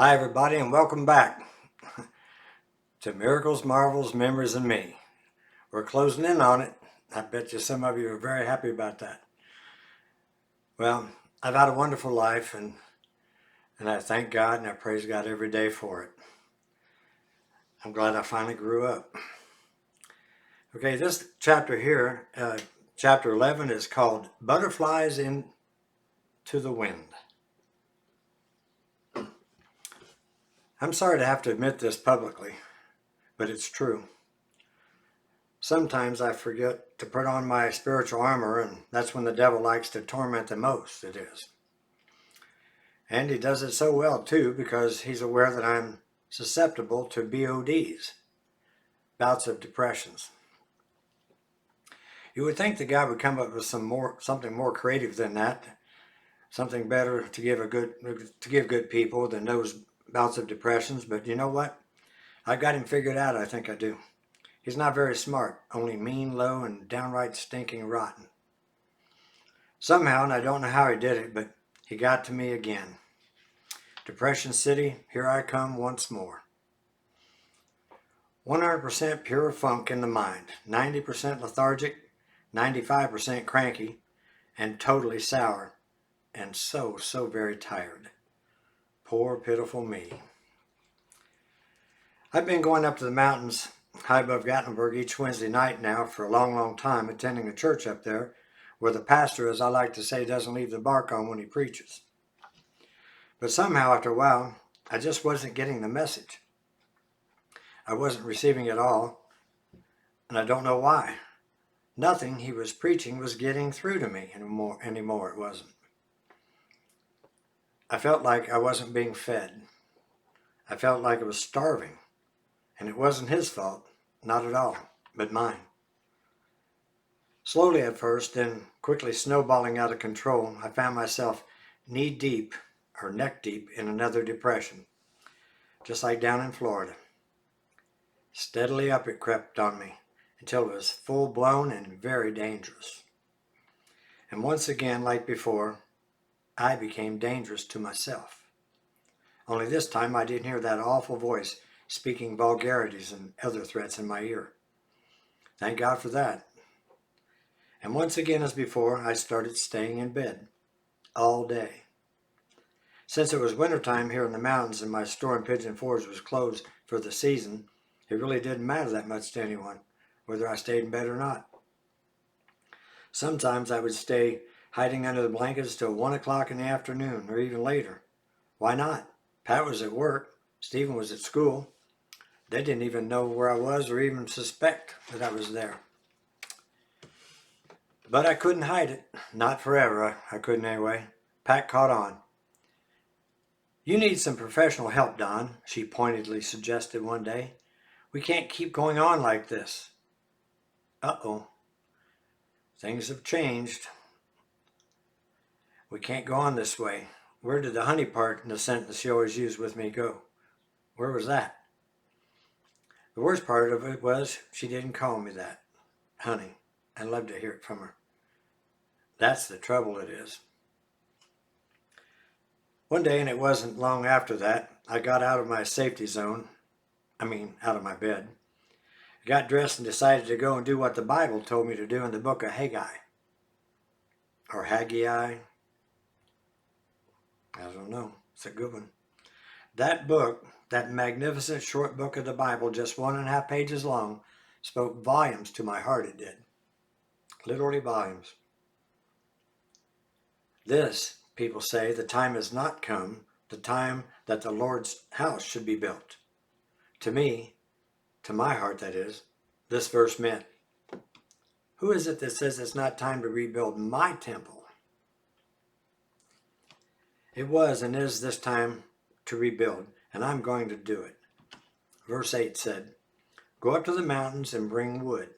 Hi everybody and welcome back to Miracles, Marvels, Memories, and Me. We're closing in on it. I bet you some of you are very happy about that. Well, I've had a wonderful life and I thank God and I praise God every day for it. I'm glad I finally grew up. Okay, this chapter here, chapter 11, is called Butterflies into the Wind. I'm sorry to have to admit this publicly, but it's true. Sometimes I forget to put on my spiritual armor, and that's when the devil likes to torment the most, it is. And he does it so well, too, because he's aware that I'm susceptible to BODs, bouts of depressions. You would think that God would come up with something more creative than that, something better to give good people than those bouts of depressions, but you know what? I've got him figured out, I think I do. He's not very smart, only mean, low, and downright stinking rotten. Somehow, and I don't know how he did it, but he got to me again. Depression City, here I come once more. 100% pure funk in the mind, 90% lethargic, 95% cranky, and totally sour, and so very tired. Poor, pitiful me. I've been going up to the mountains high above Gatlinburg each Wednesday night now for a long time, attending a church up there where the pastor, as I like to say, doesn't leave the bark on when he preaches. But somehow, after a while, I just wasn't getting the message. I wasn't receiving it all, and I don't know why. Nothing he was preaching was getting through to me anymore. It wasn't. I felt like I wasn't being fed. I felt like I was starving, and it wasn't his fault, not at all, but mine. Slowly at first, then quickly snowballing out of control, I found myself knee-deep or neck-deep in another depression, just like down in Florida. Steadily up it crept on me until it was full-blown and very dangerous. And once again, like before, I became dangerous to myself. Only this time I didn't hear that awful voice speaking vulgarities and other threats in my ear. Thank God for that. And once again, as before, I started staying in bed all day. Since it was wintertime here in the mountains and my store in Pigeon Forge was closed for the season, it really didn't matter that much to anyone, whether I stayed in bed or not. Sometimes I would stay hiding under the blankets till 1 o'clock in the afternoon or even later. Why not? Pat was at work. Stephen was at school. They didn't even know where I was or even suspect that I was there. But I couldn't hide it. Not forever. I couldn't anyway. Pat caught on. "You need some professional help, Don," she pointedly suggested one day. "We can't keep going on like this." Uh-oh. Things have changed. We can't go on this way. Where did the honey part in the sentence she always used with me go? Where was that? The worst part of it was she didn't call me that. Honey. I'd love to hear it from her. That's the trouble, it is. One day, and it wasn't long after that, I got out of my safety zone. Out of my bed. I got dressed and decided to go and do what the Bible told me to do in the book of Haggai. Or Haggai. I don't know. It's a good one. That book, that magnificent short book of the Bible, just 1.5 pages long, spoke volumes to my heart, it did. Literally volumes. This, people say, the time has not come, the time that the Lord's house should be built. To me, to my heart that is, this verse meant, who is it that says it's not time to rebuild my temple? It was and is this time to rebuild, and I'm going to do it. Verse 8 said, "Go up to the mountains and bring wood,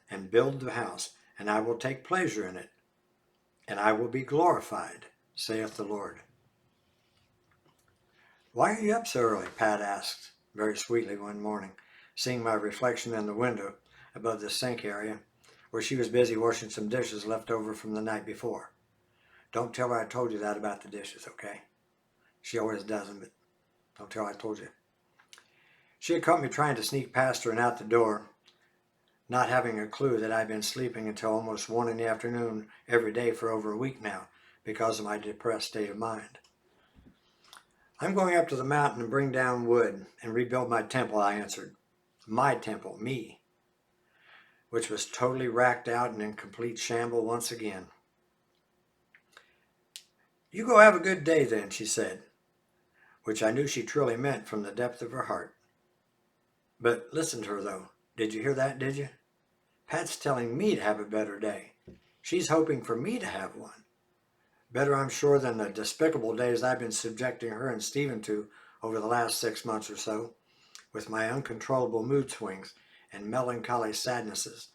and build the house, and I will take pleasure in it, and I will be glorified, saith the Lord." "Why are you up so early?" Pat asked very sweetly one morning, seeing my reflection in the window above the sink area, where she was busy washing some dishes left over from the night before. Don't tell her I told you that about the dishes, okay? She always doesn't, but Don't tell I told you. She had caught me trying to sneak past her and out the door, not having a clue that I'd been sleeping until almost 1 in the afternoon every day for over a week now because of my depressed state of mind. I'm going up to the mountain and bring down wood and rebuild my temple, I answered. My temple, me, which was totally racked out and in complete shamble once again. You go have a good day then, she said, which I knew she truly meant from the depth of her heart. But listen to her, though. Did you hear that, did you? Pat's telling me to have a better day. She's hoping for me to have one. Better, I'm sure, than the despicable days I've been subjecting her and Stephen to over the last 6 months or so, with my uncontrollable mood swings and melancholy sadnesses,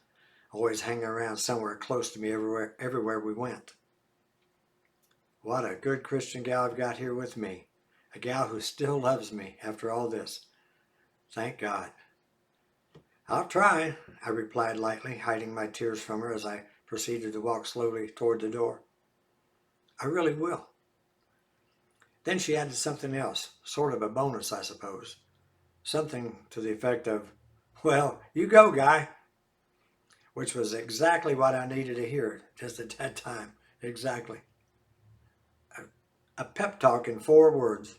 always hanging around somewhere close to me everywhere we went. What a good Christian gal I've got here with me. A gal who still loves me after all this. Thank God. I'll try, I replied lightly, hiding my tears from her as I proceeded to walk slowly toward the door. I really will. Then she added something else, sort of a bonus, I suppose. Something to the effect of, well, you go, guy. Which was exactly what I needed to hear just at that time. Exactly. A pep talk in 4 words.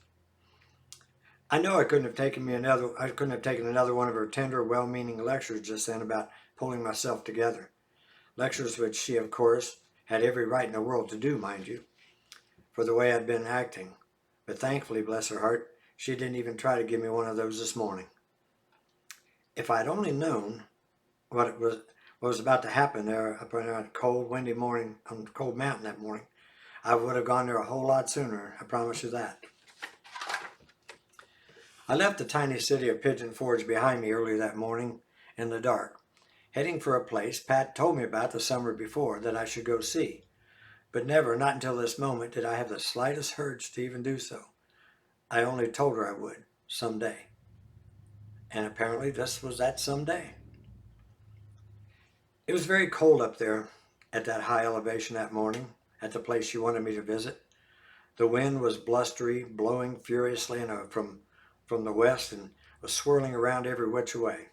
I know I couldn't have taken another one of her tender, well-meaning lectures just then about pulling myself together. Lectures which she, of course, had every right in the world to do, mind you, for the way I'd been acting. But thankfully, bless her heart, she didn't even try to give me one of those this morning. If I'd only known what was about to happen there up on a cold, windy morning on the cold mountain that morning, I would have gone there a whole lot sooner, I promise you that. I left the tiny city of Pigeon Forge behind me early that morning in the dark, heading for a place Pat told me about the summer before that I should go see. But never, not until this moment, did I have the slightest urge to even do so. I only told her I would, someday. And apparently this was that someday. It was very cold up there at that high elevation that morning, at the place she wanted me to visit. The wind was blustery, blowing furiously from the west and was swirling around every which way.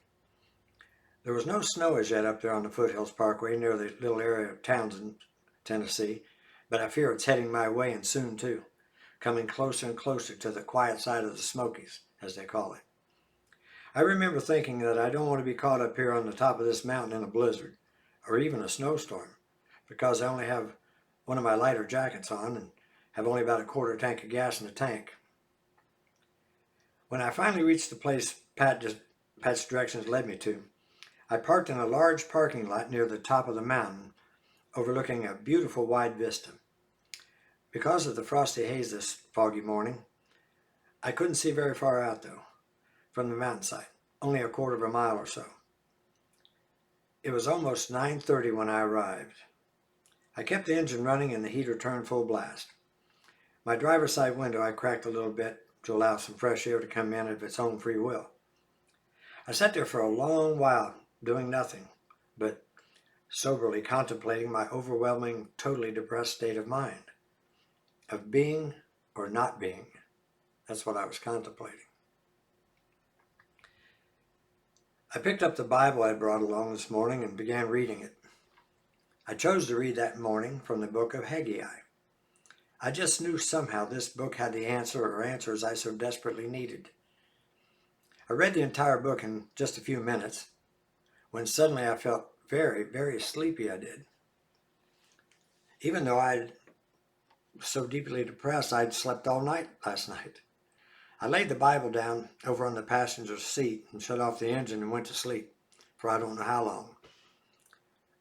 There was no snow as yet up there on the Foothills Parkway near the little area of Townsend, Tennessee, but I fear it's heading my way and soon too, coming closer and closer to the quiet side of the Smokies, as they call it. I remember thinking that I don't want to be caught up here on the top of this mountain in a blizzard, or even a snowstorm, because I only have one of my lighter jackets on and have only about a quarter tank of gas in the tank. When I finally reached the place Pat's directions led me to, I parked in a large parking lot near the top of the mountain, overlooking a beautiful wide vista. Because of the frosty haze this foggy morning, I couldn't see very far out, though, from the mountainside, only a quarter of a mile or so. It was almost 9:30 when I arrived. I kept the engine running and the heater turned full blast. My driver's side window I cracked a little bit to allow some fresh air to come in of its own free will. I sat there for a long while, doing nothing, but soberly contemplating my overwhelming, totally depressed state of mind. Of being or not being. That's what I was contemplating. I picked up the Bible I brought along this morning and began reading it. I chose to read that morning from the book of Haggai. I just knew somehow this book had the answer or answers I so desperately needed. I read the entire book in just a few minutes, when suddenly I felt very, very sleepy, I did. Even though I was so deeply depressed, I'd slept all night last night. I laid the Bible down over on the passenger seat and shut off the engine and went to sleep for I don't know how long.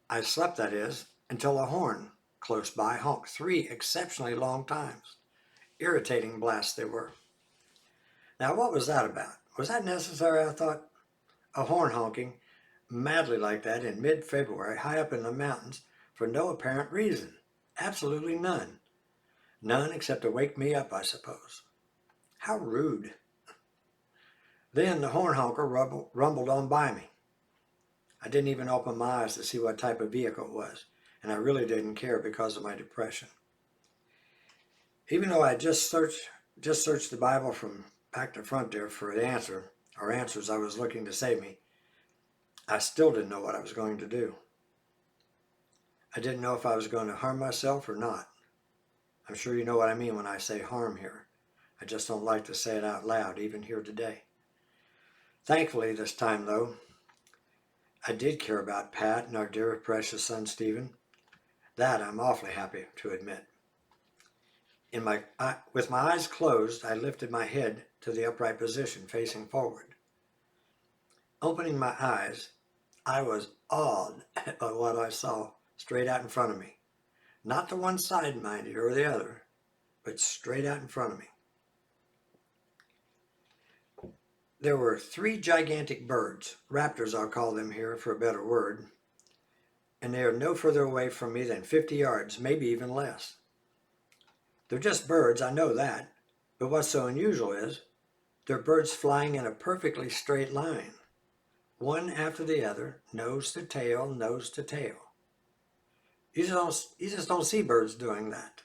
I slept, that is, until a horn close by honked 3 exceptionally long times. Irritating blasts they were. Now, what was that about? Was that necessary, I thought? A horn honking madly like that in mid-February, high up in the mountains, for no apparent reason. Absolutely none. None except to wake me up, I suppose. How rude. Then the horn honker rumbled on by me. I didn't even open my eyes to see what type of vehicle it was, and I really didn't care because of my depression. Even though I just searched the Bible from back to front there for the answer, or answers I was looking to save me, I still didn't know what I was going to do. I didn't know if I was going to harm myself or not. I'm sure you know what I mean when I say harm here. I just don't like to say it out loud, even here today. Thankfully, this time, though, I did care about Pat and our dear precious son, Stephen. That I'm awfully happy to admit. With my eyes closed, I lifted my head to the upright position, facing forward. Opening my eyes, I was awed by what I saw straight out in front of me. Not to one side, mind you, or the other, but straight out in front of me. There were 3 gigantic birds, raptors I'll call them here for a better word, and they are no further away from me than 50 yards, maybe even less. They're just birds, I know that, but what's so unusual is they're birds flying in a perfectly straight line, one after the other, nose to tail, nose to tail. You just don't see birds doing that.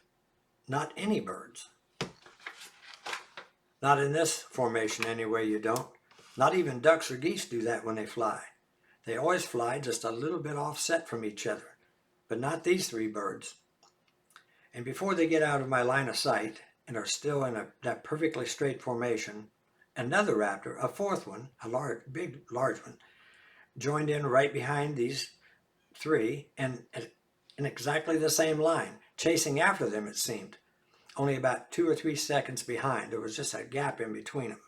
Not any birds. Not in this formation anyway, you don't. Not even ducks or geese do that when they fly. They always fly just a little bit offset from each other, but not these 3 birds. And before they get out of my line of sight and are still in that perfectly straight formation, another raptor, a 4th one, a large one, joined in right behind these 3 and in exactly the same line, chasing after them, it seemed. Only about 2 or 3 seconds behind. There was just a gap in between them.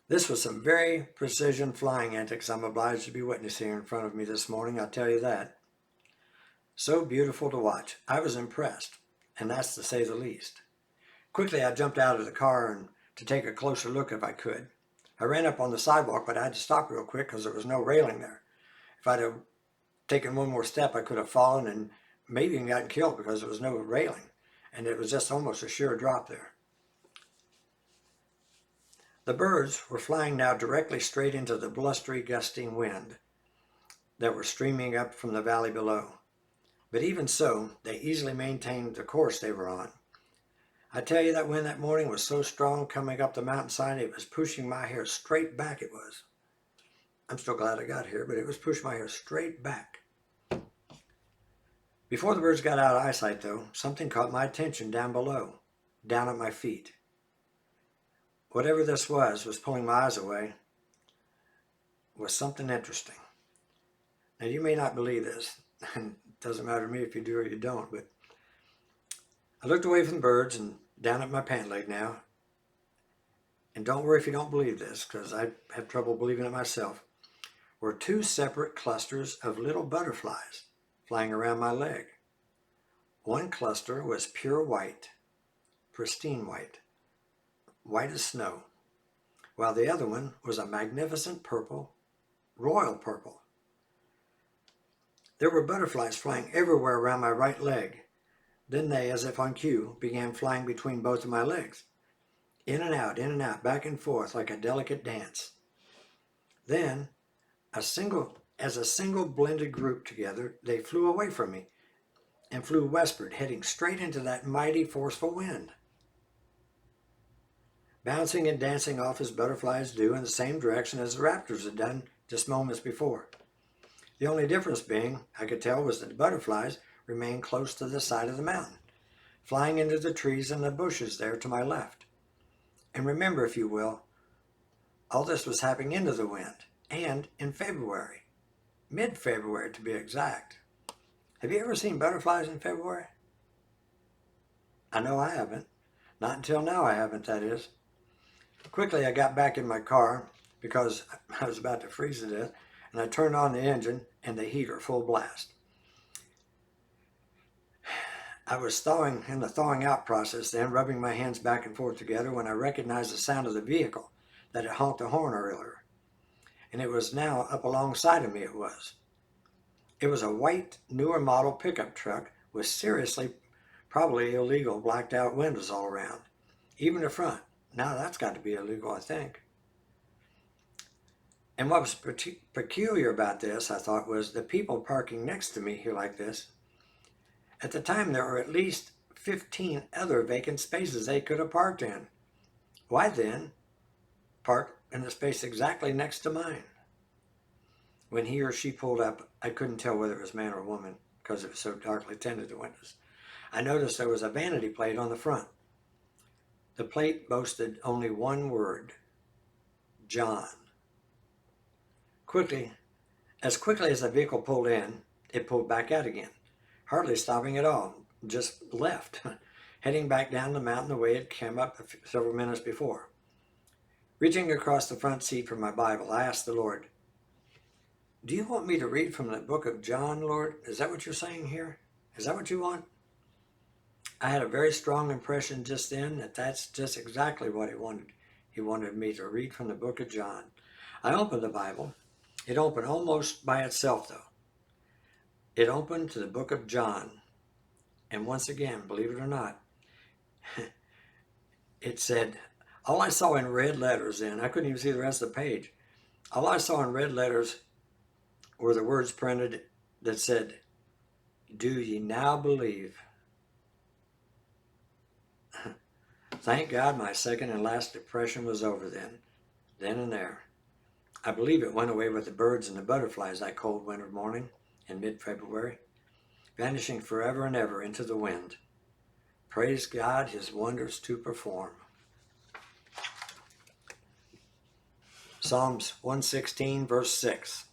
This was some very precision flying antics I'm obliged to be witnessing in front of me this morning, I'll tell you that. So beautiful to watch. I was impressed, and that's to say the least. Quickly, I jumped out of the car and to take a closer look if I could. I ran up on the sidewalk, but I had to stop real quick because there was no railing there. If I'd have taken one more step, I could have fallen and maybe even gotten killed because there was no railing, and it was just almost a sheer drop there. The birds were flying now directly straight into the blustery, gusting wind that were streaming up from the valley below. But even so, they easily maintained the course they were on. I tell you, that wind that morning was so strong coming up the mountainside, it was pushing my hair straight back, it was. I'm still glad I got here, but it was pushing my hair straight back. Before the birds got out of eyesight, though, something caught my attention down below, down at my feet. Whatever this was pulling my eyes away, was something interesting. Now, you may not believe this, and it doesn't matter to me if you do or you don't, but I looked away from the birds and down at my pant leg now, and don't worry if you don't believe this, because I have trouble believing it myself, were 2 separate clusters of little butterflies flying around my leg. One cluster was pure white, pristine white, white as snow, while the other one was a magnificent purple, royal purple. There were butterflies flying everywhere around my right leg. Then they, as if on cue, began flying between both of my legs, in and out, back and forth like a delicate dance. Then, as a single blended group together, they flew away from me and flew westward, heading straight into that mighty, forceful wind, bouncing and dancing off as butterflies do in the same direction as the raptors had done just moments before. The only difference being, I could tell, was that the butterflies remained close to the side of the mountain, flying into the trees and the bushes there to my left. And remember, if you will, all this was happening into the wind, and in February, mid-February to be exact. Have you ever seen butterflies in February? I know I haven't. Not until now I haven't, that is. Quickly I got back in my car because I was about to freeze to death, and I turned on the engine and the heater full blast. I was in the thawing out process then, rubbing my hands back and forth together when I recognized the sound of the vehicle that had honked the horn earlier. And it was now up alongside of me, it was. It was a white, newer model pickup truck with seriously, probably illegal blacked out windows all around. Even the front. Now that's got to be illegal, I think. And what was peculiar about this, I thought, was the people parking next to me here like this. At the time, there were at least 15 other vacant spaces they could have parked in. Why then park in the space exactly next to mine? When he or she pulled up, I couldn't tell whether it was man or woman because it was so darkly tinted, the windows. I noticed there was a vanity plate on the front. The plate boasted only one word: John. As quickly as the vehicle pulled in, it pulled back out again, hardly stopping at all, just left, heading back down the mountain the way it came up several minutes before. Reaching across the front seat for my Bible, I asked the Lord, "Do you want me to read from the book of John, Lord? Is that what you're saying here? Is that what you want?" I had a very strong impression just then that that's just exactly what he wanted. He wanted me to read from the book of John. I opened the Bible. It opened almost by itself, though. It opened to the book of John. And once again, believe it or not, it said, all I saw in red letters then, I couldn't even see the rest of the page. All I saw in red letters were the words printed that said, "Do ye now believe?" Thank God my second and last depression was over then and there. I believe it went away with the birds and the butterflies that cold winter morning in mid-February, vanishing forever and ever into the wind. Praise God, his wonders to perform. Psalms 116, verse 6.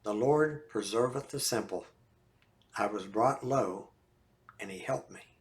The Lord preserveth the simple. I was brought low, and he helped me.